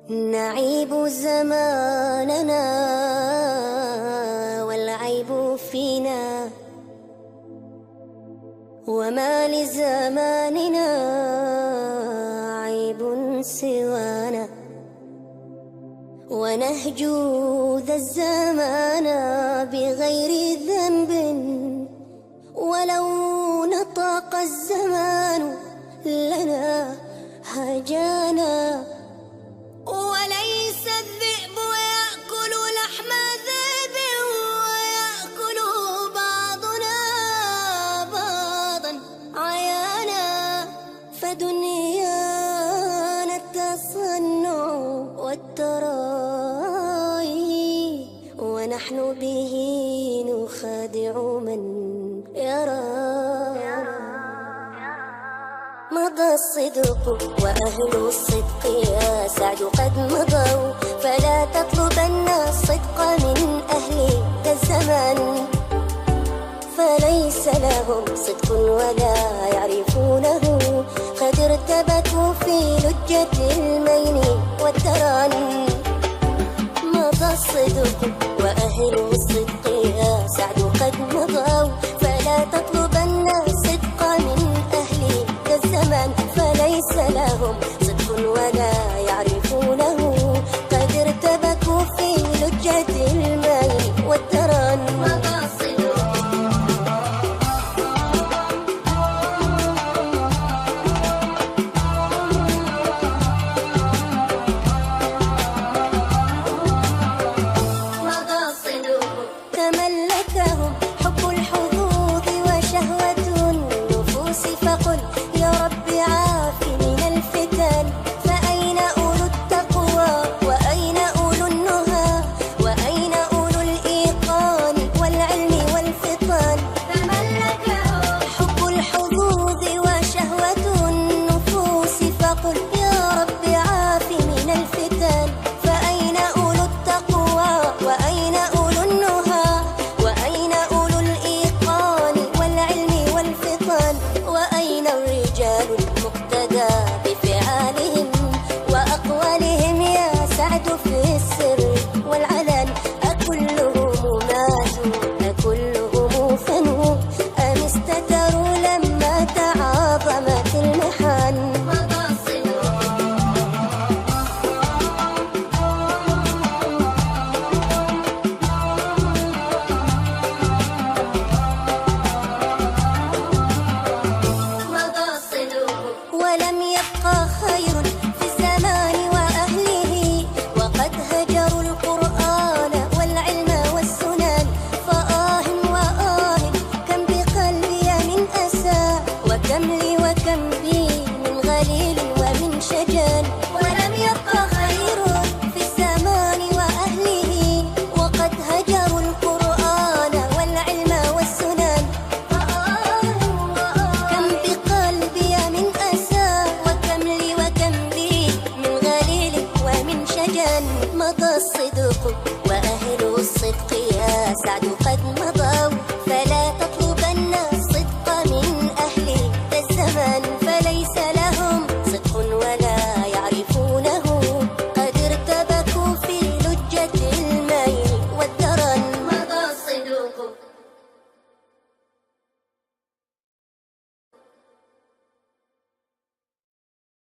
نعيب زماننا والعيب فينا، وما لزماننا عيب سوانا، ونهجو ذا الزمان بغير ذنب، ولو نطق الزمان لنا هجانا. وليس الذئب يأكل لحم ذئب، ويأكل بعضنا بعضا عيانا، فدنيانا التصنع والتراي، ونحن به نخادع من يرى. مضى الصدق وأهل الصدق يا سعد قد مضوا، فلا تطلبن الصدق من أهل ذا الزمان، فليس لهم صدق ولا يعرفونه، قد ارتبكوا في لجة المين والتران. مضى الصدق وأهل الصدق يا سعد قد مضوا، فلا تطلبن الصدق من أهل ذا الزمان، فليس لهم صدق ولا يعرفونه، قد ارتبكوا في لجة المين والتران. مضى الصدق تملكهم حب الحظوظ وشهوة النفوس، فقل يا رب عاف من الفتن، فأين أولو التقوى وأين أولو النهى، وأين أولو الإيقان والعلم والفطان. تملكهم حب الحظوظ وشهوة النفوس، فقل يا رب عاف من الفتن، فأين أولو التقوى وأين أولو النهى، وأين أولو الإيقان والعلم والفطان، وأين الرجال المقتدى بفعالهم وأقوالهم يا سعد في السر والعلن. أكلهم ماتوا أكلهم فنوا، أم استتروا لما تعاظمت المحن. ولم يبقى خير في الزمان وأهله، وقد هجروا القرآن والعلم والسنن. فآه وآه كم بقلبي من أسى، وكم لي وكم بي من غليل ومن شجن. ولم يبقى خير في الزمان وأهله، وقد هجروا القرآن والعلم والسنن. كم بقلبي من أسى، وكم لي وكم بي من غليل ومن شجن. مضى الصدق وأهل الصدق يا سعد